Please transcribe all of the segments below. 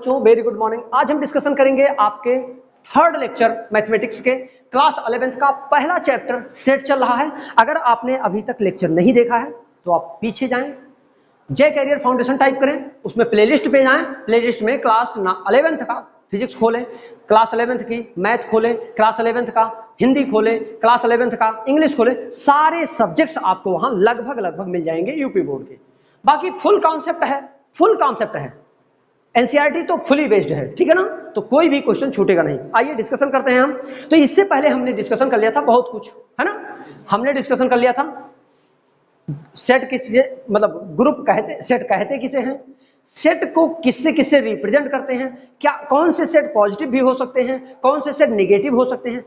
बच्चों, very good morning. आज हम डिस्कशन करेंगे आपके थर्ड लेक्चर मैथमेटिक्स के क्लास 11th का पहला चैप्टर सेट चल रहा है। अगर आपने अभी तक लेक्चर नहीं देखा है तो आप पीछे जाएं, जे कैरियर फाउंडेशन टाइप करें, उसमें प्लेलिस्ट पे जाएं, प्लेलिस्ट में क्लास 11th का फिजिक्स खोलें, क्लास 11th की मैथ खोलें, क्लास 11th का हिंदी खोलें, क्लास 11th का इंग्लिश खोलें। सारे सब्जेक्ट्स आपको वहां लगभग मिल जाएंगे यूपी बोर्ड के। बाकी फुल कॉन्सेप्ट है। एनसीईआरटी तो फुली बेस्ड है, ठीक है ना, तो कोई भी क्वेश्चन छूटेगा नहीं। आइए डिस्कशन करते हैं हम। तो इससे पहले हमने डिस्कशन कर लिया था बहुत कुछ, है ना। हमने डिस्कशन कर लिया था सेट किससे, मतलब ग्रुप कहते, सेट कहते किसे हैं, सेट को किससे किससे रिप्रेजेंट करते हैं, क्या कौन से सेट पॉजिटिव भी हो सकते हैं, कौन से सेट नेगेटिव हो सकते हैं।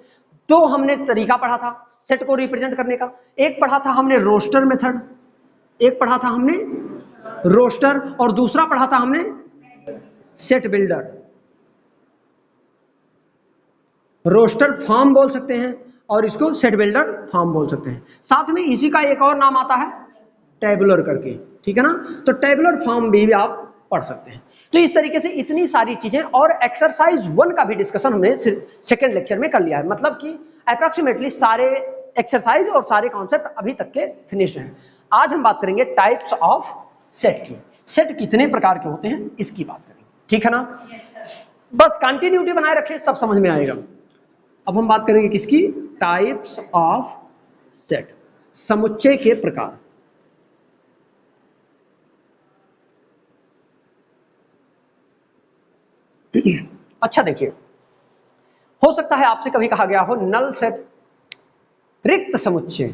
तो हमने तरीका पढ़ा था सेट को रिप्रेजेंट करने का। एक पढ़ा था हमने रोस्टर मेथड, एक पढ़ा था हमने रोस्टर, और दूसरा पढ़ा था हमने सेट बिल्डर। रोस्टर फॉर्म बोल सकते हैं और इसको सेट बिल्डर फॉर्म बोल सकते हैं। साथ में इसी का एक और नाम आता है टेबुलर करके, ठीक है ना। तो टेबुलर फॉर्म भी आप पढ़ सकते हैं। तो इस तरीके से इतनी सारी चीजें, और एक्सरसाइज 1 का भी डिस्कशन हमने सेकेंड लेक्चर में कर लिया है। मतलब कि अप्रोक्सीमेटली सारे एक्सरसाइज और सारे कॉन्सेप्ट अभी तक के फिनिश हैं। आज हम बात करेंगे टाइप्स ऑफ सेट की। सेट कितने प्रकार के होते हैं इसकी बात करेंगे, ठीक है ना। बस कंटिन्यूटी बनाए रखें, सब समझ में आएगा। अब हम बात करेंगे किसकी, टाइप्स ऑफ सेट, समुच्चय के प्रकार। अच्छा देखिए, हो सकता है आपसे कभी कहा गया हो नल सेट, रिक्त समुच्चय।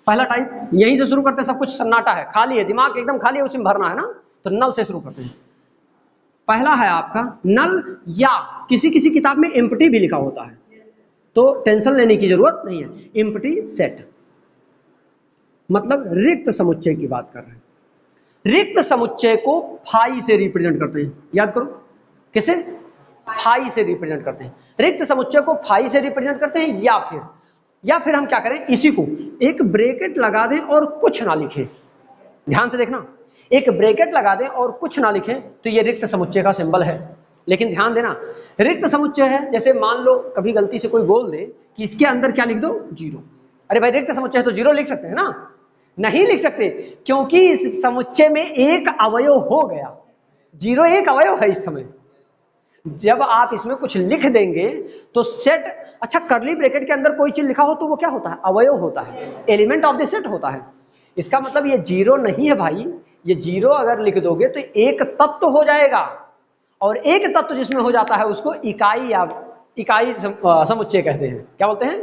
पहला टाइप, यहीं से शुरू करते हैं, सब कुछ सन्नाटा है, खाली है, दिमाग एकदम खाली है, उसमें भरना है ना। तो नल से शुरू करते हैं। पहला है आपका नल, या किसी किसी किताब में एम्प्टी भी लिखा होता है, तो टेंशन लेने की जरूरत नहीं है। एम्प्टी सेट मतलब रिक्त समुच्चय की बात कर रहे हैं। रिक्त समुच्चय को फाई से रिप्रेजेंट करते हैं। याद करो, किसे, फाई से रिप्रेजेंट करते हैं। रिक्त समुच्चय को फाई से रिप्रेजेंट करते हैं, या फिर हम क्या करें, इसी को एक ब्रैकेट लगा दें और कुछ ना लिखें। ध्यान से देखना, एक ब्रैकेट लगा दें और कुछ ना लिखें तो ये रिक्त समुच्चय का सिंबल है। लेकिन ध्यान देना, रिक्त समुच्चय है, जैसे मान लो कभी गलती से कोई बोल दे कि इसके अंदर क्या लिख दो, 0। अरे भाई रिक्त समुच्चय है तो 0 लिख सकते हैं ना, नहीं लिख सकते, क्योंकि इस समुच्चय में एक अवयव हो गया। 0 एक अवयव है इस समय। जब आप इसमें कुछ लिख देंगे तो सेट, अच्छा करली ब्रैकेट के अंदर कोई चीज लिखा हो तो वो क्या होता है, अवयव होता है, एलिमेंट ऑफ द सेट होता है। इसका मतलब ये 0 नहीं है भाई, ये 0 अगर लिख दोगे तो एक तत्व हो जाएगा, और एक तत्व जिसमें हो जाता है उसको इकाई या इकाई समुच्चय कहते हैं। क्या बोलते हैं,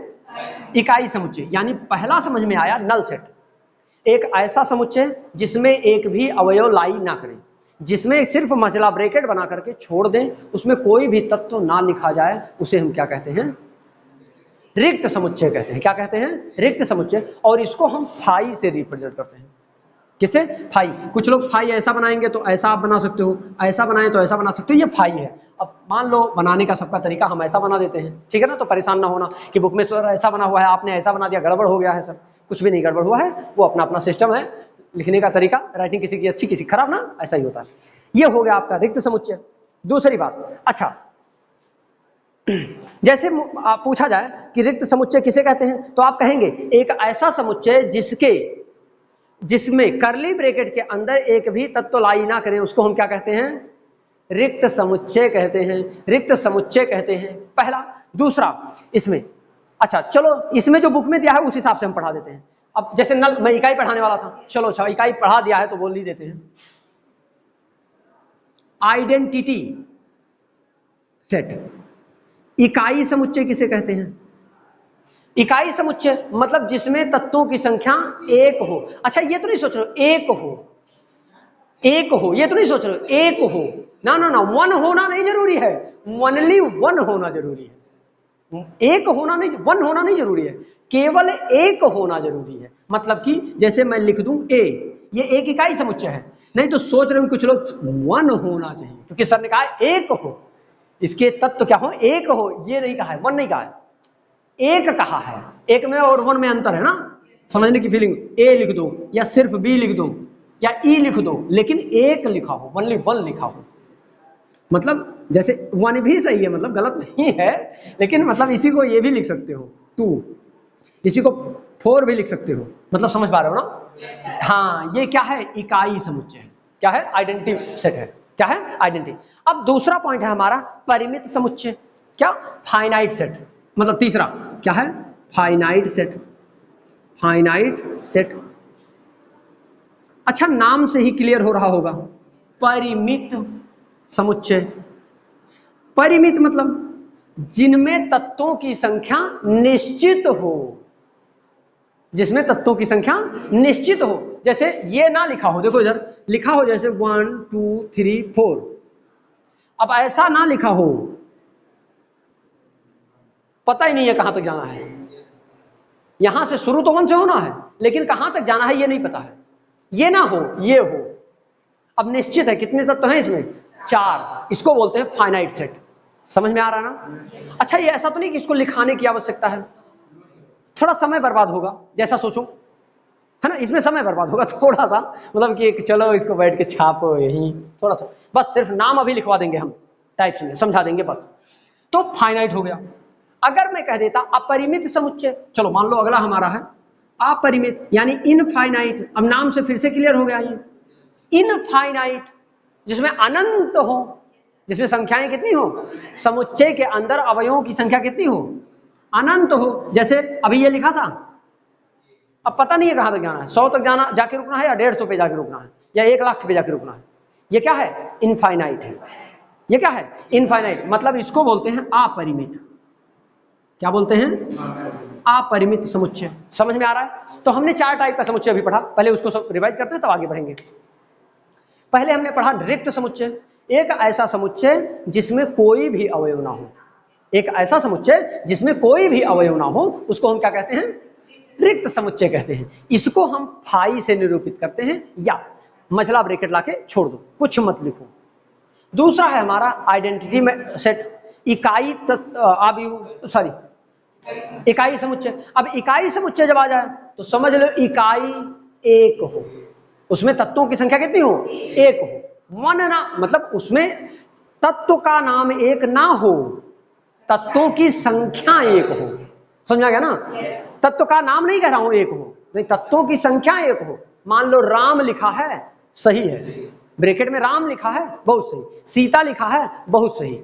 इकाई समुच्चय। यानी पहला समझ में आया नल सेट, एक ऐसा समुच्चय जिसमें एक भी अवयव लाई ना करें, जिसमें सिर्फ मझला ब्रैकेट बना करके छोड़ दें, उसमें कोई भी तत्व ना लिखा जाए, उसे हम क्या कहते हैं, रिक्त समुच्चय कहते हैं। क्या कहते हैं, रिक्त समुच्चय। और इसको हम फाई से रिप्रेजेंट करते हैं। किसे, फाई। कुछ लोग फाई ऐसा बनाएंगे तो ऐसा आप बना सकते हो, ऐसा बनाए तो ऐसा बना सकते हो, ये फाई है। अब मान लो बनाने का सबका तरीका हम ऐसा बना देते हैं, ठीक है ना, तो परेशान ना होना कि बुक में सर ऐसा बना हुआ है, आपने ऐसा बना दिया, गड़बड़ हो गया है। सर कुछ भी नहीं गड़बड़ हुआ है, वो अपना अपना सिस्टम है, लिखने का तरीका, राइटिंग किसी की अच्छी किसी की खराब ना, ऐसा ही होता है। ये हो गया आपका रिक्त समुच्चय। दूसरी बात, अच्छा जैसे आप पूछा जाए कि रिक्त समुच्चय किसे कहते हैं, तो आप कहेंगे एक ऐसा समुच्चय जिसमें करली ब्रैकेट के अंदर एक भी तत्व लाई ना करें, उसको हम क्या कहते हैं, रिक्त समुच्चय कहते हैं, रिक्त समुच्चय कहते हैं। पहला। दूसरा इसमें, अच्छा चलो इसमें जो बुक में दिया है उस हिसाब से हम पढ़ा देते हैं। अब जैसे नल, मैं इकाई पढ़ाने वाला था, चलो अच्छा इकाई पढ़ा दिया है तो बोल ही देते हैं। आइडेंटिटी सेट, इकाई समुच्चय किसे कहते हैं, इकाई समुच्चय मतलब जिसमें तत्वों की संख्या 1 हो। अच्छा ये तो नहीं सोच रहे हो एक हो, ये तो नहीं सोच रहे हो एक हो, ना ना ना, 1 होना नहीं जरूरी है, ओनली 1 होना जरूरी है। एक होना नहीं, 1 होना नहीं जरूरी है, केवल एक होना जरूरी है। मतलब कि जैसे मैं लिख दूं ए, ये एक इकाई समुच्चय है। नहीं तो सोच रहे हो कुछ लोग 1 होना चाहिए, क्योंकि सर ने कहा एक हो, इसके तत्व क्या हो, एक हो, ये नहीं कहा है, 1 नहीं कहा है, एक कहा है। एक में और 1 में अंतर है ना, समझने की फीलिंग। ए लिख दो या सिर्फ बी लिख दो या ई लिख दो, लेकिन एक लिखा हो, ओनली 1 लिखा हो। मतलब जैसे 1 भी सही है, मतलब गलत नहीं है, लेकिन मतलब इसी को ये भी लिख सकते हो 2, इसी को 4 भी लिख सकते हो, मतलब समझ पा रहे हो ना। हाँ, ये क्या है, इकाई समुच्चय है। क्या है, आइडेंटिटी सेट है। क्या है, आइडेंटिटी। अब दूसरा पॉइंट है हमारा परिमित समुच्चय। क्या, फाइनाइट सेट। मतलब तीसरा क्या है, फाइनाइट सेट। फाइनाइट सेट, अच्छा नाम से ही क्लियर हो रहा होगा, परिमित समुच्चय। परिमित मतलब जिनमें तत्वों की संख्या निश्चित हो, जिसमें तत्वों की संख्या निश्चित हो। जैसे ये ना लिखा हो, देखो इधर लिखा हो जैसे 1 2 3 4, अब ऐसा ना लिखा हो, पता ही नहीं है कहां तक जाना है, यहां से शुरू तो 1 से होना है, लेकिन कहां तक जाना है ये नहीं पता है, ये ना हो, ये हो। अब निश्चित है कितने तत्व हैं इसमें, 4, इसको बोलते हैं फाइनाइट सेट। समझ में आ रहा है ना। अच्छा, ये ऐसा तो नहीं कि इसको लिखाने की आवश्यकता है, थोड़ा समय बर्बाद होगा, जैसा सोचो, है ना, इसमें समय बर्बाद होगा थोड़ा सा, मतलब कि चलो इसको बैठ के छापो यहीं, थोड़ा सा बस सिर्फ नाम अभी लिखवा देंगे हम, टाइप से समझा देंगे बस, तो फाइनाइट हो गया। अगर मैं कह देता अपरिमित समुच्चय, चलो मान लो अगला हमारा है अपरिमित, यानी इनफाइनाइट। अब नाम से फिर से क्लियर हो गया ये, इनफाइनाइट, जिसमें अनंत हो, जिसमें संख्याएं कितनी हो, समुच्चय के अंदर अवयवों की संख्या कितनी हो, अनंत हो। जैसे अभी ये लिखा था, अब पता नहीं है कहां तक जाना है, 100 तक जाना जाके रुकना है, या 150 पे जाके रुकना है, या 1 लाख पे जाके रुकना है। ये क्या है, इनफाइनाइट है। ये क्या है, इनफाइनाइट, मतलब इसको बोलते हैं अपरिमित। क्या बोलते हैं, अपरिमित समुच्चय। समझ में आ रहा है। तो हमने 4 टाइप का समुच्चय अभी पढ़ा, पहले उसको सब रिवाइज करते हैं तब आगे बढ़ेंगे। पहले हमने पढ़ा रिक्त समुच्चय, एक ऐसा समुच्चय जिसमें कोई भी अवयव ना हो। एक ऐसा समुच्चय जिसमें कोई भी अवयव ना हो, उसको हम क्या कहते हैं, रिक्त समुच्चय कहते हैं। इसको हम फाई से निरूपित करते हैं, या मझला ब्रैकेट लाके छोड़ दो, कुछ मत लिखो। दूसरा है हमारा आइडेंटिटी में सेट, इकाई सॉरी इकाई समुच्चय। अब इकाई समुच्चय जब आ जाए तो समझ लो इकाई एक हो, उसमें तत्वों की संख्या कितनी हो, एक हो। वन ना मतलब उसमें तत्व का नाम एक ना हो, तत्वों की संख्या एक हो। समझा गया ना, तत्व का नाम नहीं कह रहा हूं एक हो, नहीं, तत्वों की संख्या एक हो। मान लो राम लिखा है, सही है, ब्रैकेट में राम लिखा है, बहुत सही। सीता लिखा है, बहुत सही।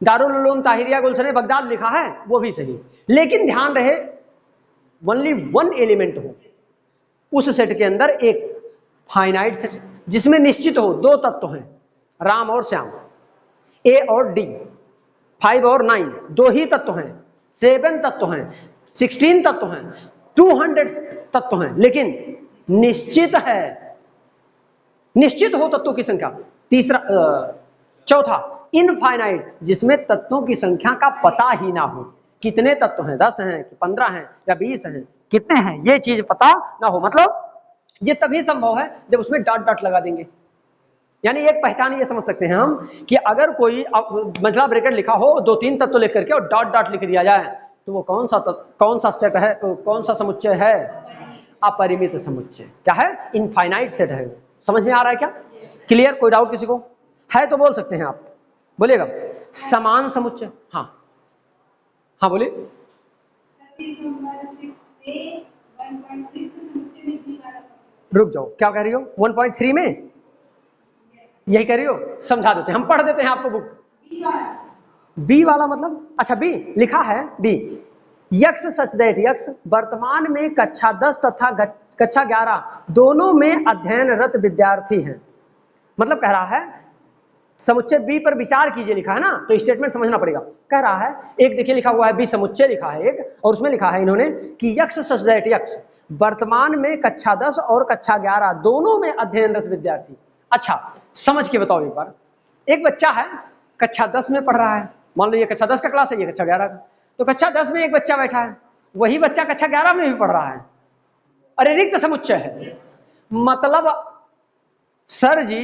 दारुल उलूम ताहिरिया गुलशन बगदाद लिखा है, वो भी सही। लेकिन ध्यान रहे ओनली 1 एलिमेंट हो उस सेट के अंदर, एक फाइनाइट सेट जिसमें निश्चित हो 2 तत्व हैं, राम और श्याम, ए और डी, 5 और 9, 2 ही तत्व हैं, 7 तत्व हैं, 16 तत्व हैं, 200 तत्व हैं, लेकिन निश्चित है, निश्चित हो तत्वों की संख्या। चौथा इनफाइनाइट, जिसमें तत्वों की संख्या का पता ही ना हो, कितने तत्व हैं, 10 हैं कि 15 हैं या 20 हैं, कितने हैं ये चीज पता ना हो। मतलब ये तभी संभव है जब उसमें डॉट डॉट लगा देंगे। यानी एक पहचान ये समझ सकते हैं हम कि अगर कोई मझला ब्रैकेट लिखा हो, 2-3 तत्व लिख करके और डॉट डॉट लिख दिया जाए, तो वो कौन सा सेट है, कौन सा समुच्चय है, अपरिमित समुच्चय। क्या है, इनफाइनाइट सेट है। समझ में आ रहा है क्या, क्लियर, कोई डाउट किसी को है तो बोल सकते हैं आप, बोलिएगा। समान समुच्चय, हाँ हाँ बोलिए। रुक जाओ, क्या कह रही हो, 1.3 में यही कह रही हो, समझा देते हैं, हम पढ़ देते हैं आपको बुक। बी वाला मतलब, अच्छा बी लिखा है, बी यक्ष सच दैट यक्ष वर्तमान में कक्षा 10 तथा कक्षा 11 दोनों में अध्ययनरत विद्यार्थी हैं। मतलब कह रहा है समुच्चय बी पर विचार कीजिए, लिखा है ना, तो स्टेटमेंट समझना पड़ेगा। कह रहा है एक देखिए लिखा हुआ है बी समुच्चय लिखा है एक, और उसमें लिखा है इन्होंने कि यक्ष सच दैट यक्ष वर्तमान में कक्षा 10 और कक्षा 11 दोनों में अध्ययनरत विद्यार्थी। अच्छा समझ के बताओ एक बार, एक बच्चा है कक्षा 10 में पढ़ रहा है, मान लो ये कक्षा 10 का क्लास है, ये कक्षा 11 का, तो कक्षा 10 में एक बच्चा बैठा है, वही बच्चा कक्षा 11 में भी पढ़ रहा है। अरे रिक्त समुच्चय है, मतलब सर जी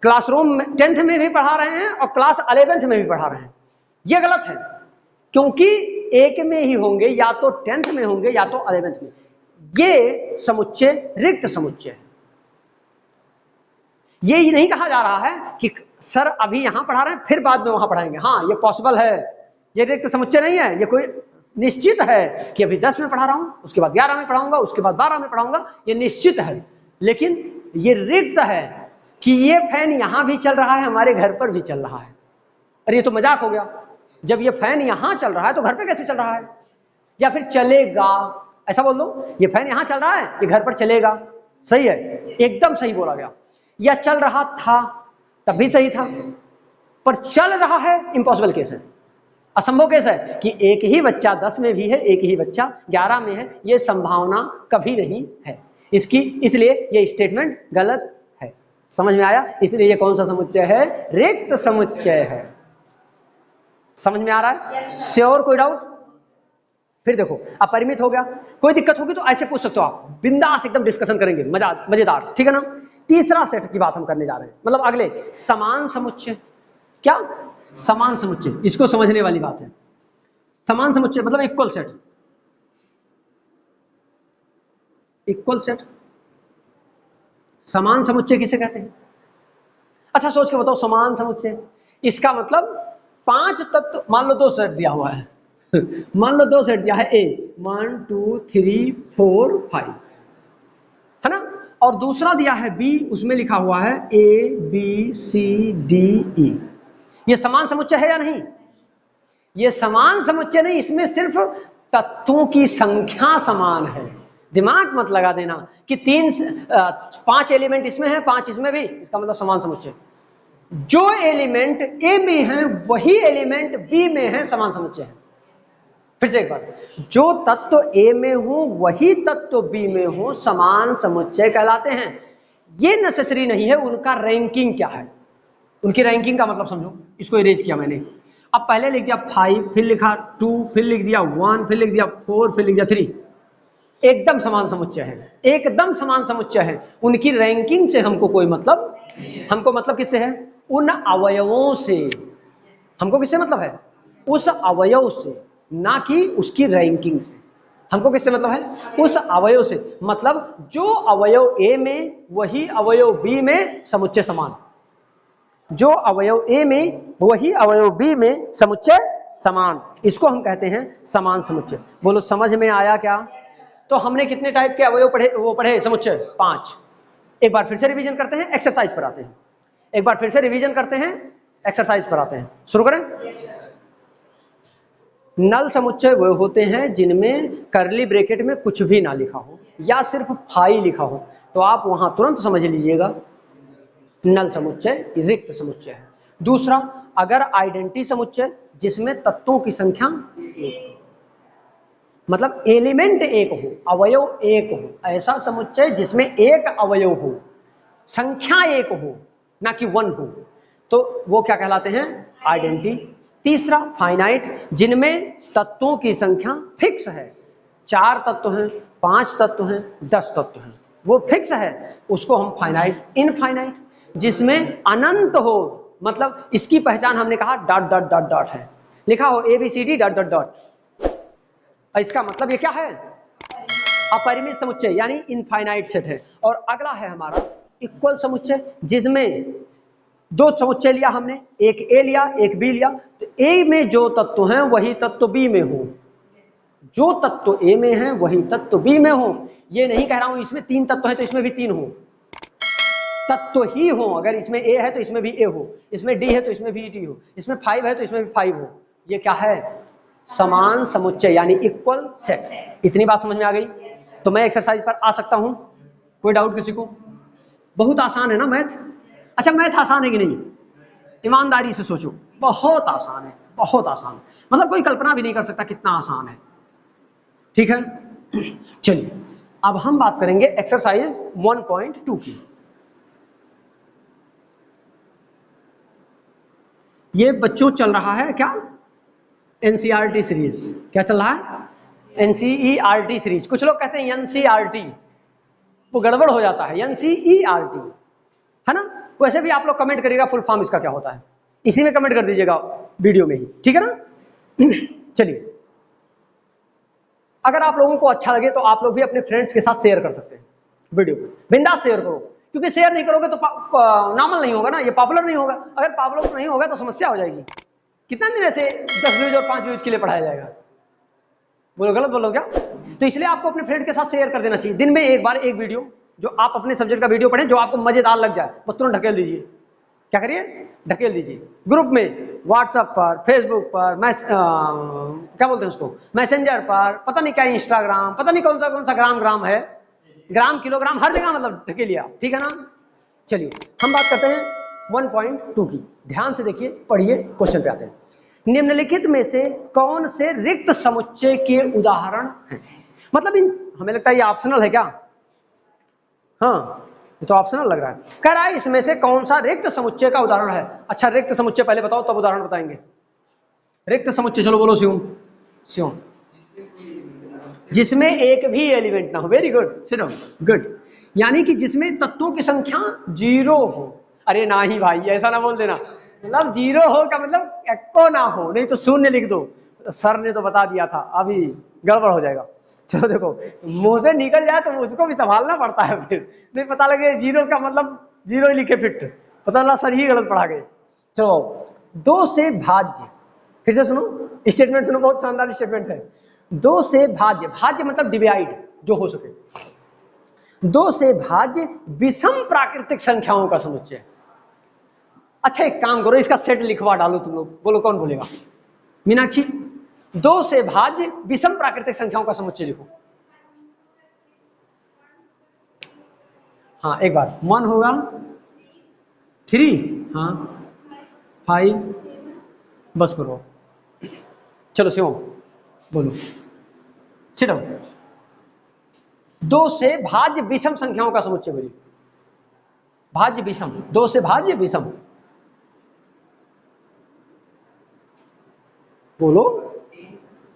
क्लासरूम में 10th में भी पढ़ा रहे हैं और क्लास 11th में भी पढ़ा रहे हैं। ये गलत है, क्योंकि एक में ही होंगे, या तो 10th में होंगे या तो 11th में। ये समुच्चय रिक्त समुच्चय है, ये नहीं कहा जा रहा है कि सर अभी यहां पढ़ा रहे हैं फिर बाद में वहां पढ़ाएंगे। हाँ, ये पॉसिबल है, ये रिक्त समुच्चय नहीं है, ये कोई निश्चित है कि अभी 10 में पढ़ा रहा हूं, उसके बाद 11 में पढ़ाऊंगा, उसके बाद 12 में पढ़ाऊंगा, ये निश्चित है। लेकिन ये रिक्त है कि ये फैन यहां भी चल रहा है, हमारे घर पर भी चल रहा है। अरे ये तो मजाक हो गया, जब ये फैन यहां चल रहा है तो घर पे कैसे चल रहा है? या फिर चलेगा, ऐसा बोल दो, ये फैन यहां चल रहा है, ये घर पर चलेगा। सही है, एकदम सही बोला गया। या चल रहा था तब भी सही था, पर चल रहा है इम्पॉसिबल केस है, असंभव केस है कि एक ही बच्चा 10 में भी है, एक ही बच्चा 11 में है, ये संभावना कभी नहीं है इसकी, इसलिए ये स्टेटमेंट गलत है। समझ में आया? इसलिए ये कौन सा समुच्चय है? रिक्त समुच्चय है। समझ में आ रहा है? श्योर? कोई डाउट? फिर देखो, अपरिमित हो गया, कोई दिक्कत होगी तो ऐसे पूछ सकते हो आप, बिंदास एकदम डिस्कशन करेंगे, मजेदार, ठीक है ना। तीसरा सेट की बात हम करने जा रहे हैं, मतलब अगले, समान समुच्चय। क्या? समान समुच्चय, इसको समझने वाली बात है। समान समुच्चय मतलब इक्वल सेट। इक्वल सेट, समान समुच्चय किसे कहते हैं? अच्छा सोच के बताओ, समान समुच्चय इसका मतलब 5 तत्व, मान लो 2 सेट दिया हुआ है मान लो 2 सेट दिया है, ए 1 2 3 4 5, है ना, और दूसरा दिया है बी, उसमें लिखा हुआ है A B C D E. ये समान समुच्चय है या नहीं? ये समान समुच्चय नहीं, इसमें सिर्फ तत्वों की संख्या समान है। दिमाग मत लगा देना कि 5 एलिमेंट इसमें है, 5 इसमें भी, इसका मतलब समान समुच्चय। जो एलिमेंट ए में है वही एलिमेंट बी में है, समान समुच्चय है। फिर से एक बार, जो तत्व ए में हो वही तत्व बी में हो, समान समुच्चय कहलाते हैं। ये नेसेसरी नहीं है उनका रैंकिंग क्या है, उनकी रैंकिंग का मतलब समझो। इसको इरेज किया मैंने, अब पहले लिख दिया 5, फिर लिखा 2, फिर लिख दिया 1, फिर लिख दिया 4, फिर लिख दिया 3। एकदम समान समुच्चय है, एकदम समान समुच्चय है। उनकी रैंकिंग से हमको कोई मतलब, हमको मतलब किससे है? उन अवयवों से। हमको किससे मतलब है? उस अवयव से, ना कि उसकी रैंकिंग से। हमको किससे मतलब है? उस अवयव से, मतलब जो अवयव ए में वही अवयव बी में, समुच्चय समान। जो अवयव ए में वही अवयव बी में, समुच्चय समान, इसको हम कहते हैं समान समुच्चय। बोलो समझ में आया क्या? तो हमने कितने टाइप के अवयव पढ़े, वो पढ़े समुच्चय? 5। एक बार फिर से रिवीजन करते हैं, एक्सरसाइज पर आते हैं। एक बार फिर से रिवीजन करते हैं, एक्सरसाइज पर आते हैं। शुरू करें। नल समुच्चय वो होते हैं जिनमें करली ब्रैकेट में कुछ भी ना लिखा हो या सिर्फ फाई लिखा हो, तो आप वहां तुरंत समझ लीजिएगा नल समुच्चय रिक्त समुच्चय है। दूसरा, अगर आइडेंटिटी समुच्चय जिसमें तत्वों की संख्या एक, मतलब एलिमेंट एक हो, अवयव एक हो, ऐसा समुच्चय जिसमें एक अवयव हो, संख्या एक हो, ना कि 1 हो, तो वो क्या कहलाते हैं? आइडेंटिटी। तीसरा, फाइनाइट, जिनमें तत्वों की संख्या फिक्स है, 4 तत्व हैं, 5 तत्व हैं, 10 तत्व हैं, वो फिक्स है, उसको हम फाइनाइट। इनफाइनाइट, जिसमें अनंत हो, मतलब इसकी पहचान हमने कहा डॉट डॉट डॉट डॉट है, लिखा हो ABCD डॉट डॉट डॉट, इसका मतलब ये क्या है? अपरिमित समुच्चय, यानी इनफाइनाइट सेट है। और अगला है हमारा इक्वल समुच्चय, जिसमें 2 समुच्चय लिया हमने, एक ए लिया, एक बी लिया, तो ए में जो तत्व हैं वही तत्व बी में हो, जो तत्व ए में है वही तत्व बी में हो। ये नहीं कह रहा हूं इसमें 3 तत्व है तो इसमें भी 3 हो, तत्व ही हो। अगर इसमें ए है तो इसमें भी ए हो, इसमें डी है तो इसमें भी डी हो, इसमें 5 है तो इसमें भी 5 हो। ये क्या है? समान समुच्चय, यानी इक्वल सेट। इतनी बात समझ में आ गई? तो मैं एक्सरसाइज पर आ सकता हूं? कोई डाउट किसी को? बहुत आसान है ना मैथ? अच्छा, मैथ आसान है कि नहीं? ईमानदारी से सोचो, बहुत आसान है, बहुत आसान, मतलब कोई कल्पना भी नहीं कर सकता कितना आसान है। ठीक है, चलिए अब हम बात करेंगे एक्सरसाइज 1.2 की। ये बच्चों चल रहा है क्या? NCERT series. क्या चल रहा है? NCERT series. कुछ लोग कहते हैं एनसीईआरटी, वो गड़बड़ हो जाता है, एनसीईआरटी, है ना। वैसे भी आप लोग कमेंट करिएगा फुल फॉर्म इसका क्या होता है, इसी में कमेंट कर दीजिएगा वीडियो में ही, ठीक है ना। चलिए, अगर आप लोगों को अच्छा लगे तो आप लोग भी अपने फ्रेंड्स के साथ शेयर कर सकते हैं वीडियो को, बिंदास शेयर करो, क्योंकि शेयर नहीं करोगे तो नॉर्मल नहीं होगा ना, ये पॉपुलर नहीं होगा। अगर पॉपुलर नहीं होगा तो समस्या हो जाएगी। कितना दिन ऐसे 10 व्यूज और 5 व्यूज के लिए पढ़ाया जाएगा? बोलो गलत बोलो क्या? तो इसलिए आपको अपने फ्रेंड के साथ शेयर कर देना चाहिए। दिन में एक बार एक वीडियो, जो आप अपने सब्जेक्ट का वीडियो पढ़ें, जो आपको मजेदार लग जाए, वो तुरंत ढकेल दीजिए। क्या करिए? ढकेल दीजिए ग्रुप में, व्हाट्सएप पर, फेसबुक पर, क्या बोलते हैं उसको, मैसेंजर पर, पता नहीं क्या, इंस्टाग्राम, पता नहीं कौन सा ग्राम है, ग्राम किलोग्राम, हर जगह मतलब ढकेलिए आप, ठीक है ना। चलिए हम बात करते हैं 1.2 की। ध्यान से देखिए, पढ़िए, क्वेश्चन पे आते हैं। निम्नलिखित में से कौन से रिक्त समुच्चय के उदाहरण हैं? मतलब हमें लगता है ये ऑप्शनल है क्या? हाँ, ये तो ऑप्शनल लग रहा है। कह रहा है इसमें से कौन सा रिक्त समुच्चय का उदाहरण है। अच्छा, रिक्त समुच्चय पहले बताओ, तब उदाहरण बताएंगे। रिक्त समुच्चय, चलो बोलो शिवम। शिवम, जिसमें एक भी एलिमेंट ना हो। Very good, sit down, good. यानी कि जिसमें तत्वों की संख्या 0 हो। अरे ना ही भाई, ऐसा ना बोल देना, मतलब 0 हो का मतलब एको ना हो, नहीं तो 0 लिख दो। सर ने तो बता दिया था, अभी गड़बड़ हो जाएगा। चलो देखो, मुंह से निकल जाए तो उसको भी संभालना पड़ता है, फिर नहीं पता लगे 0 का मतलब 0 ही लिखे फिट, पता लगा सर ही गलत पढ़ा गए। चलो, 2 से भाज्य, फिर से सुनो स्टेटमेंट, सुनो, बहुत शानदार स्टेटमेंट है। 2 से भाज्य, भाज्य मतलब डिवाइड, जो हो सके। 2 से भाज्य विषम प्राकृतिक संख्याओं का समुच्चय। अच्छा, एक काम करो, इसका सेट लिखवा डालो तुम लोग, बोलो कौन बोलेगा? मीनाक्षी, 2 से भाज्य विषम प्राकृतिक संख्याओं का समुच्चय लिखो। हाँ, एक बार 1 होगा, 3, हाँ 5, बस करो। चलो शिवम बोलो, सिट डाउन। 2 से भाज्य विषम संख्याओं का समुच्चय बोलिए। भाज्य विषम, 2 से भाज्य विषम, बोलो।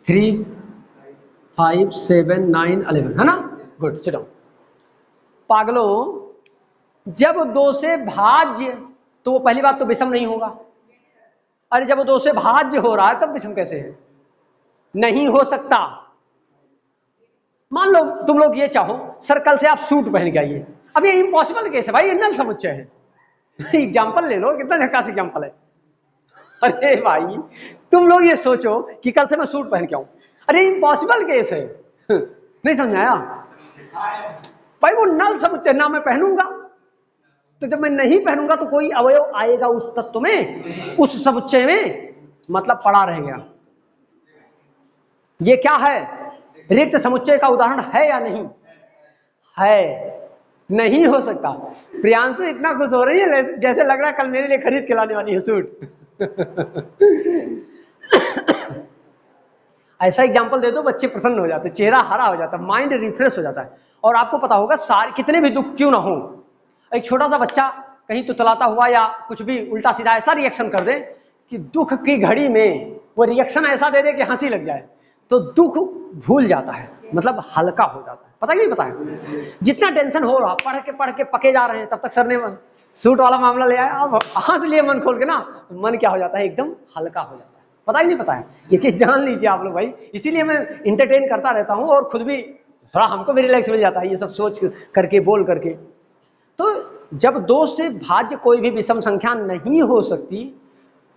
3, 5, 7, 9, 11, है ना? Good, sit down. पागलों, जब 2 से भाज्य, तो वो पहली बात तो विषम नहीं होगा। अरे जब वो 2 से भाज्य हो रहा है तब विषम कैसे है? नहीं हो सकता। मान लो तुम लोग ये चाहो, सर्कल से आप सूट पहन के आइए, अब ये इम्पॉसिबल केस है भाई, ये नल समुच्चय है। एग्जाम्पल ले लो, कितना झकास एग्जाम्पल है। अरे भाई तुम लोग ये सोचो कि कल से मैं सूट पहन के आऊं, अरे इम्पॉसिबल केस है। नहीं समझाया भाई, वो नल समुच्चय, ना मैं पहनूंगा, तो जब मैं नहीं पहनूंगा तो कोई अवयव आएगा उस तत्व में, उस समुच्चय में, मतलब पड़ा रह गया। ये क्या है? रिक्त समुच्चय का उदाहरण है या नहीं है? नहीं हो सकता। प्रियांशु इतना खुश हो रही है जैसे लग रहा है कल मेरे लिए खरीद के लाने वाली है सूट। ऐसा एग्जाम्पल दे दो, बच्चे प्रसन्न हो जाते, चेहरा हरा हो जाता, माइंड रिफ्रेश हो जाता है। और आपको पता होगा, सारे कितने भी दुख क्यों ना हो, एक छोटा सा बच्चा कहीं तुतलाता हुआ या कुछ भी उल्टा सीधा ऐसा रिएक्शन कर दे कि दुख की घड़ी में वो रिएक्शन ऐसा दे दे कि हंसी लग जाए, तो दुख भूल जाता है, मतलब हल्का हो जाता है। पता ही नहीं, पता है जितना टेंशन हो रहा, पढ़ के पके जा रहे हैं, तब तक सर ने सूट वाला मामला ले आया, अब हंस लिए मन खोल के ना, तो मन क्या हो जाता है, एकदम हल्का हो जाता है। पता ही नहीं, पता है, ये चीज जान लीजिए आप लोग भाई। इसीलिए मैं इंटरटेन करता रहता हूँ, और खुद भी थोड़ा हमको भी रिलैक्स मिल जाता है ये सब सोच करके, बोल करके। तो जब 2 से भाज्य कोई भी विषम संख्या नहीं हो सकती,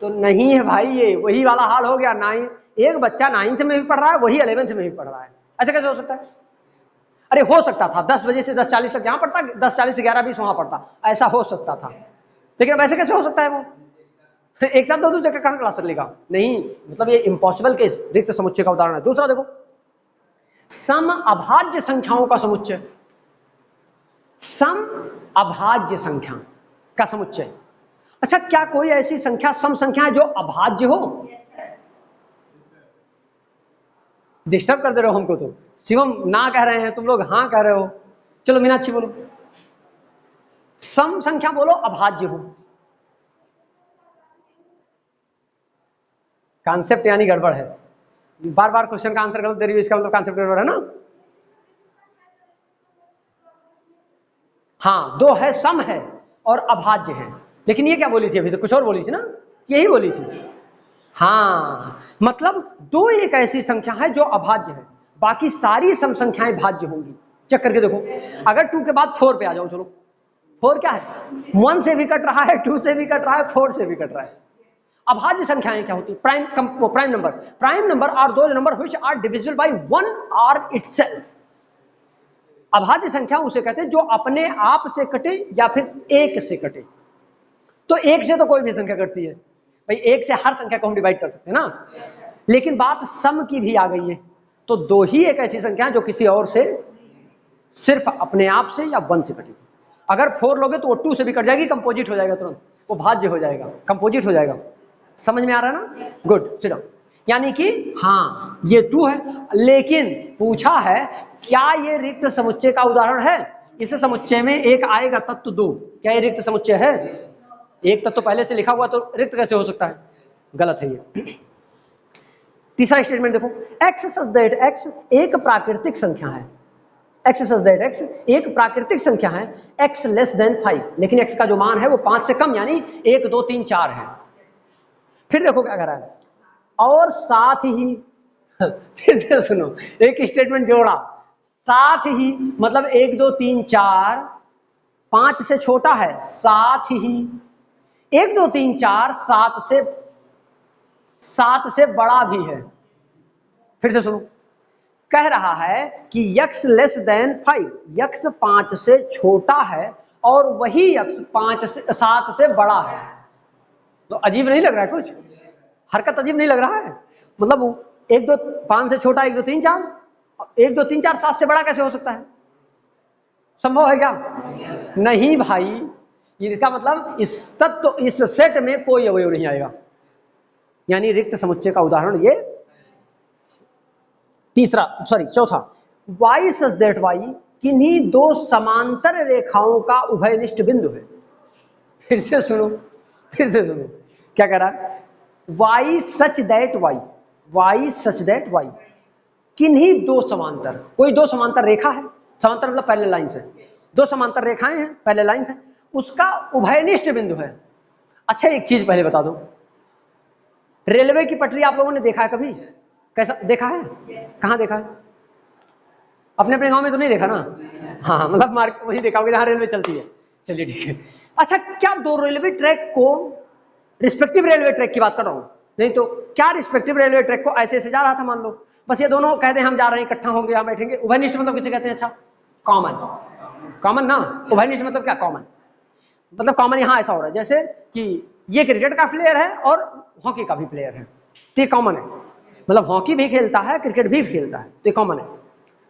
तो नहीं है भाई, ये वही वाला हाल हो गया। एक बच्चा 9th में भी पढ़ रहा है, वही 11th में भी पढ़ रहा है, ऐसा कैसे हो सकता है? अरे हो सकता था 10 बजे से 10:40 तक यहाँ पढ़ता, 10:40 से 11:20 वहां पढ़ता, ऐसा हो सकता था, लेकिन अब ऐसे कैसे हो सकता है? वो एक साथ 2 जगह कहां क्लास लेगा? नहीं, मतलब ये इम्पॉसिबल केस, रिक्त समुच्चय का उदाहरण है। दूसरा देखो, सम अभाज्य संख्याओं का समुच्चय। सम अभाज्य संख्या का समुच्चय। अच्छा, क्या कोई ऐसी संख्या, सम संख्या है जो अभाज्य हो? डिस्टर्ब कर दे रहे हो हमको तो। शिवम ना कह रहे हैं, तुम लोग हाँ कह रहे हो। चलो मीनाक्षी बोलो, सम संख्या बोलो अभाज्य हो। कॉन्सेप्ट यानी गड़बड़ है, बार बार क्वेश्चन का आंसर गलत दे रही हो, इसका मतलब कॉन्सेप्ट गड़बड़ है ना। हाँ, 2 है, सम है और अभाज्य है। लेकिन ये क्या बोली थी अभी? तो कुछ और बोली थी ना, यही बोली थी। हाँ, मतलब 2 एक ऐसी संख्या है जो अभाज्य है, बाकी सारी सम संख्याएं भाज्य होंगी। चेक करके देखो, अगर 2 के बाद 4 पे आ जाओ, चलो 4 क्या है, 1 से भी कट रहा है, 2 से भी कट रहा है, 4 से भी कट रहा है। अभाज्य संख्याएं क्या होती है, prime number are those number which are divisible by 1 or itself. अभाज्य संख्या उसे कहते हैं जो अपने आप से कटे या फिर 1 से कटे। तो 1 से तो कोई भी संख्या कटती है भाई, 1 से हर संख्या को हम डिवाइड कर सकते हैं ना, लेकिन बात सम की भी आ गई है, तो 2 ही एक ऐसी संख्या है जो किसी और से सिर्फ अपने आप से या 1 से कटेगी। अगर 4 लोगे तो वो 2 से भी कट जाएगी, कंपोजिट हो जाएगा तुरंत, वो भाज्य हो जाएगा, कंपोजिट हो जाएगा। समझ में आ रहा है ना, गुड, सिट डाउन। यानी कि हाँ ये 2 है, लेकिन पूछा है क्या ये रिक्त समुच्चय का उदाहरण है। इस समुच्चय में एक आएगा तत्व 2, क्या ये रिक्त समुच्चय है? एक तत्व पहले से लिखा हुआ तो रिक्त कैसे हो सकता है, गलत है ये। तीसरा स्टेटमेंट देखो, x सच दैट x एक प्राकृतिक संख्या है, x सच दैट x एक प्राकृतिक संख्या है, x लेस देन 5, लेकिन x का जो मान है वो 5 से कम, यानी 1 2 3 4 है। फिर देखो क्या कह रहा है, और साथ ही फिर से सुनो, एक स्टेटमेंट जोड़ा, साथ ही मतलब 1 2 3 4 5 से छोटा है, साथ ही 1 2 3 4 7 से बड़ा भी है। फिर से सुनो, कह रहा है कि x लेस देन 5, x 5 से छोटा है और वही x 7 से बड़ा है। तो अजीब नहीं लग रहा है, कुछ हरकत अजीब नहीं लग रहा है? मतलब 1 2 5 से छोटा 1 2 3 4, 1 2 3 4 7 से बड़ा कैसे हो सकता है? संभव है क्या? नहीं भाई, इसका मतलब इस तत्व इस सेट में कोई अवयव नहीं आएगा, यानी रिक्त समुच्चय का उदाहरण ये चौथा, y सच दैट y किन्हीं 2 समांतर रेखाओं का उभयनिष्ठ बिंदु है। फिर से सुनो क्या कह रहा है, y सच दैट y किन्हीं 2 समांतर, कोई 2 समांतर रेखा है, समांतर मतलब पैरेलल लाइन से, 2 समांतर रेखाएं हैं पैरेलल लाइन से, उसका उभयनिष्ठ बिंदु है। अच्छा एक चीज पहले बता दो, रेलवे की पटरी आप लोगों ने देखा है कभी? कैसा देखा है? कहाँ देखा है? अपने अपने गांव में तो नहीं देखा ना? हाँ मतलब मार्ग वही देखा होगा जहाँ रेलवे चलती है। चलिए ठीक है। अच्छा क्या 2 रेलवे ट्रैक को, रिस्पेक्टिव रेलवे ट्रैक की बात कर रहा हूँ, नहीं तो क्या रिस्पेक्टिव रेलवे ट्रैक को ऐसे ऐसे जा रहा था मान लो, बस ये दोनों कहते हैं हम जा रहे हैं, इकट्ठा होंगे यहाँ बैठेंगे, उभयनिष्ठ मतलब किसे कहते हैं? अच्छा कॉमन ना, उभयनिष्ठ मतलब क्या? कॉमन मतलब कॉमन यहाँ ऐसा हो रहा है जैसे कि ये क्रिकेट का प्लेयर है और हॉकी का भी प्लेयर है, तो ये कॉमन है, मतलब हॉकी भी खेलता है क्रिकेट भी खेलता है, तो ये कॉमन है।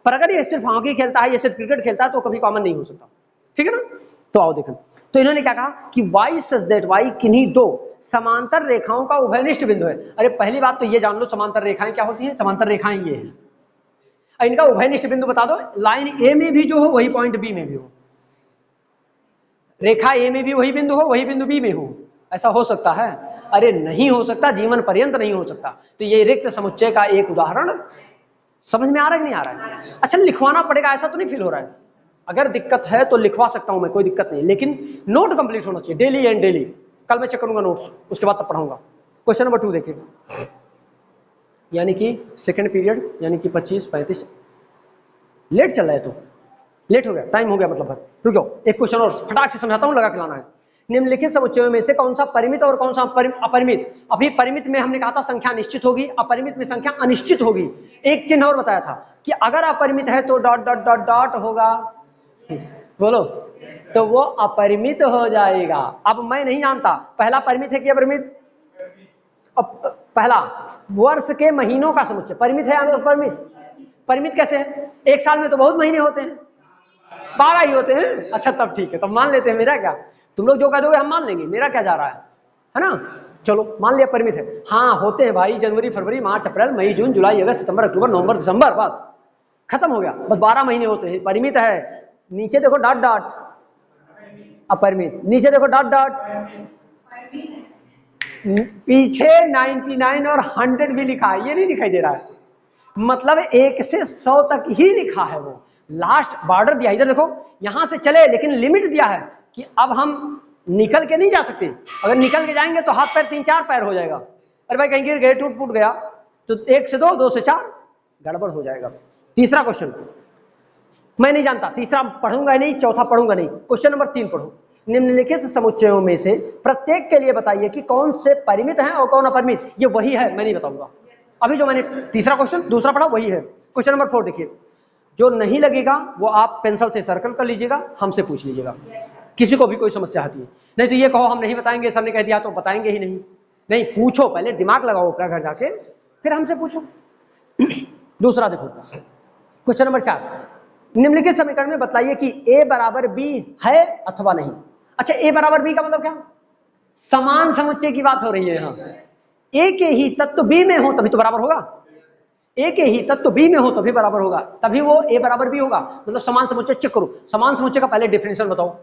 पर अगर ये सिर्फ हॉकी खेलता है, ये सिर्फ क्रिकेट खेलता है, तो कभी कॉमन नहीं हो सकता, ठीक है ना? तो आओ देखें, तो इन्होंने क्या कहा कि y सच दैट y किन्हीं 2 समांतर रेखाओं का उभयनिष्ठ बिंदु है। अरे पहली बात तो ये जान लो समांतर रेखाएं क्या होती हैं। समांतर रेखाएं ये हैं, इनका उभयनिष्ठ बिंदु बता दो, लाइन ए में भी जो हो वही पॉइंट बी में भी हो, रेखा ए में भी वही बिंदु हो वही बिंदु बी में हो, ऐसा हो सकता है? अरे नहीं हो सकता, जीवन पर्यंत नहीं हो सकता। तो ये रिक्त समुच्चय का एक उदाहरण। समझ में आ रहा है कि नहीं आ रहा है? अच्छा लिखवाना पड़ेगा ऐसा तो नहीं फील हो रहा है? अगर दिक्कत है तो लिखवा सकता हूं मैं, कोई दिक्कत नहीं, लेकिन नोट कंप्लीट होना चाहिए डेली एंड डेली। कल मैं चेक करूंगा नोट्स, उसके बाद तब पढ़ाऊंगा। क्वेश्चन नंबर 2 देखिए, यानी कि सेकंड पीरियड, यानी कि 25-35 लेट चल रहा है, तो लेट हो गया, टाइम हो गया मतलब। रुक जाओ, एक क्वेश्चन और फटाक से समझाता हूं, लगा के लाना है। निम्नलिखित समुच्चयों में से कौन सा परिमित और कौन सा अपरिमित? अभी परिमित में हमने कहा था संख्या निश्चित होगी, अपरिमित में संख्या अनिश्चित होगी। एक चिन्ह और बताया था कि अगर अपरिमित है तो डॉट डॉट डॉट डॉट होगा, बोलो, तो वो अपरिमित हो जाएगा। अब मैं नहीं जानता पहला परिमित है कि अपरिमित। पहला वर्ष के महीनों का समुच्चय परिमित है या अपरिमित? परिमित कैसे है? एक साल में तो बहुत महीने होते हैं, 12 ही होते हैं। अच्छा तब ठीक है, तब मान लेते हैं, मेरा क्या, तुम लोग जो कह दोगे हम मान लेंगे, मेरा क्या जा रहा है ना? चलो मान लिया परिमित है। हाँ होते हैं भाई, जनवरी फरवरी मार्च अप्रैल मई जून जुलाई अगस्त सितंबर अक्टूबर नवंबर दिसंबर, बस खत्म हो गया, बस 12 महीने होते हैं, परिमित है। नीचे देखो डॉट डॉट अपरिमित, नीचे देखो डॉट डॉट, पीछे 99 और 100 भी लिखा है, ये नहीं दिखाई दे रहा है, मतलब 1 से 100 तक ही लिखा है। वो लास्ट बॉर्डर दिया, इधर देखो, यहां से चले लेकिन लिमिट दिया है कि अब हम निकल के नहीं जा सकते, अगर निकल के जाएंगे तो हाथ पैर 3-4 पैर हो जाएगा। अरे भाई कहीं गिर गए, टूट फूट गया तो 1 से 2, 2 से 4 गड़बड़ हो जाएगा। तीसरा क्वेश्चन, मैं नहीं जानता, तीसरा पढ़ूंगा नहीं, चौथा पढ़ूंगा नहीं। क्वेश्चन नंबर 3 पढ़ो। निम्नलिखित समुच्चयों में से प्रत्येक के लिए बताइए कि कौन से परिमित हैं और कौन अपरिमित। ये वही है, मैं नहीं बताऊंगा। अभी जो मैंने तीसरा क्वेश्चन दूसरा पढ़ा वही है। क्वेश्चन नंबर 4 देखिए, जो नहीं लगेगा वो आप पेंसिल से सर्कल कर लीजिएगा, हमसे पूछ लीजिएगा। किसी को भी कोई समस्या आती है, नहीं तो ये कहो हम नहीं बताएंगे, सर ने कह दिया तो बताएंगे ही नहीं। नहीं, पूछो, पहले दिमाग लगाओ अपना घर जाके, फिर हमसे पूछो। दूसरा देखो, क्वेश्चन नंबर 4, निम्नलिखित समीकरण में बताइए कि a बराबर b है अथवा नहीं। अच्छा, a बराबर b का मतलब क्या? समान समुच्चय की बात हो रही है यहाँ। a के ही तत्व b में हो तभी तो बराबर होगा, a के ही तत्व b में हो तभी बराबर होगा, तभी वो a बराबर b होगा। मतलब समान समुच्चय चेक करो, समान समुच्चय का पहले डिफिनेशन बताओ।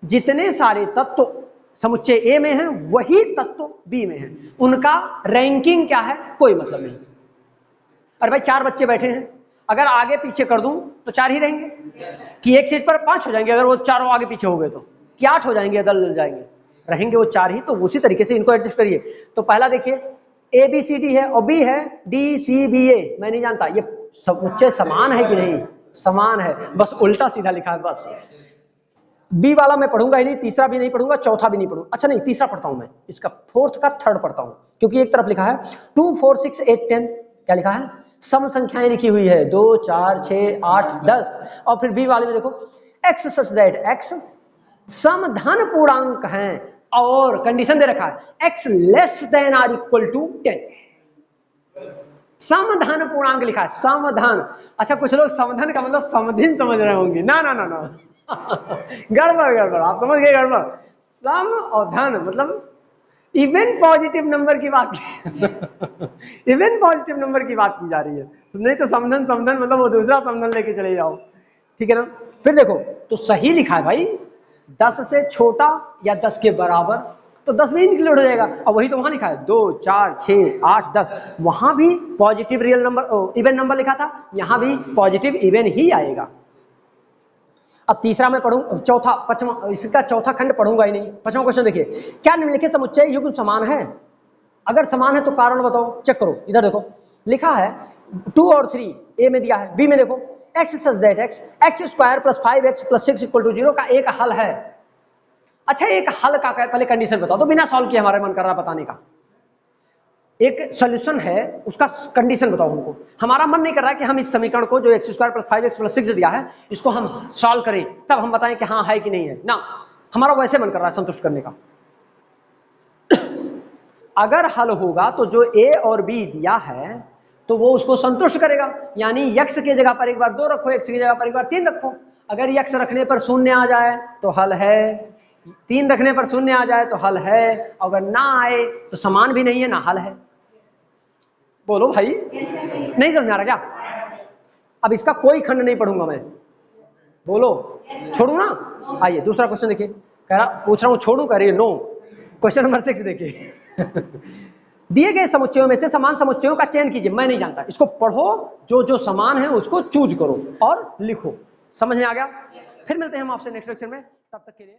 जितने सारे तत्व समुच्चय a में हैं वही तत्व b में हैं, उनका रैंकिंग क्या है कोई मतलब नहीं। अरे भाई 4 बच्चे बैठे हैं, अगर आगे पीछे कर दूं तो 4 ही रहेंगे कि एक सीट पर 5 हो जाएंगे, अगर वो चारों आगे पीछे हो गए तो कि 8 हो जाएंगे, दल जाएंगे, रहेंगे वो 4 ही। तो उसी तरीके से इनको एडजस्ट करिए। तो पहला देखिए ए बी सी डी है और बी है डी सी बी ए। मैं नहीं जानता ये समुच्चय समान है कि नहीं, समान है, बस उल्टा सीधा लिखा है बस। बी वाला मैं पढ़ूंगा ही नहीं, तीसरा भी नहीं पढ़ूंगा, चौथा भी नहीं पढ़ूंगा। अच्छा नहीं, तीसरा पढ़ता हूं मैं, इसका फोर्थ का थर्ड पढ़ता हूं, क्योंकि एक तरफ लिखा है 2 4 6 8 10, क्या लिखा है? सम संख्याएं लिखी हुई है 2 4 6 8 10। और फिर बी वाले में देखो x सच दैट x सम धन पूर्णांक हैं, और कंडीशन दे रखा है x less than or equal to 10। समधन पूर्णांक लिखा है, समधन। अच्छा, कुछ लोग समधन का मतलब समधिन समझ रहे होंगे, ना ना ना ना गड़बड़ गड़बड़, आप समझ गए गड़बड़। सम और धन मतलब इवन पॉजिटिव नंबर की बात इवन पॉजिटिव नंबर की बात की जा रही है, तो नहीं तो समधन समधन मतलब वो दूसरा समधन लेके चले जाओ, ठीक है ना। फिर देखो तो सही लिखा है भाई, 10 से छोटा या 10 के बराबर, तो 10 में इंक्लूड हो जाएगा। और वही तो वहां लिखा है 2 4 6 8 10, वहां भी positive real number even number लिखा था, यहां भी पॉजिटिव इवन ही आएगा। अब तीसरा मैं पढ़ूं, चौथा पचवा, इसका चौथा खंड पढ़ूंगा ही नहीं। पचवां क्वेश्चन देखिए, क्या निम्नलिखित समुच्चय युग्म समान है? अगर समान है तो कारण बताओ, चेक करो। इधर देखो लिखा है 2 और 3 ए में दिया है, बी में देखो x such that x square plus 5x plus 6 equal to 0 का एक हल है। अच्छा, एक हल का पहले कंडीशन बताओ, तो बिना सॉल्व किए हमारे मन कर रहा बताने का। एक सॉल्यूशन है उसका कंडीशन बताओ हमको। हमारा मन नहीं कर रहा है कि हम इस समीकरण को जो x square plus 5x plus 6 दिया है इसको हम सॉल्व करें, तब हम बताएं कि हाँ है कि नहीं है ना। हमारा वैसे मन कर रहा है संतुष्ट करने का। अगर हल होगा तो जो a और b दिया है तो वो उसको संतुष्ट करेगा, यानी x की जगह पर एक बार 2 रखो, x की जगह पर एक बार 3 रखो। अगर x रखने पर शून्य आ जाए तो हल है, 3 रखने पर शून्य आ जाए तो हल है, अगर ना आए तो समान भी नहीं है ना हल है। बोलो भाई, नहीं समझ आ रहा क्या? अब इसका कोई खंड नहीं पढ़ूंगा मैं, बोलो छोड़ू ना। आइए दूसरा क्वेश्चन देखिए, कह रहा पूछ रहा हूं छोड़ू, कह रही है नो। क्वेश्चन नंबर 6 देखिए दिए गए समुच्चयों में से समान समुच्चयों का चयन कीजिए। मैं नहीं जानता, इसको पढ़ो, जो जो समान है उसको चूज करो और लिखो। समझ में आ गया? फिर मिलते हैं हम आपसे नेक्स्ट लेक्चर में, तब तक के लिए।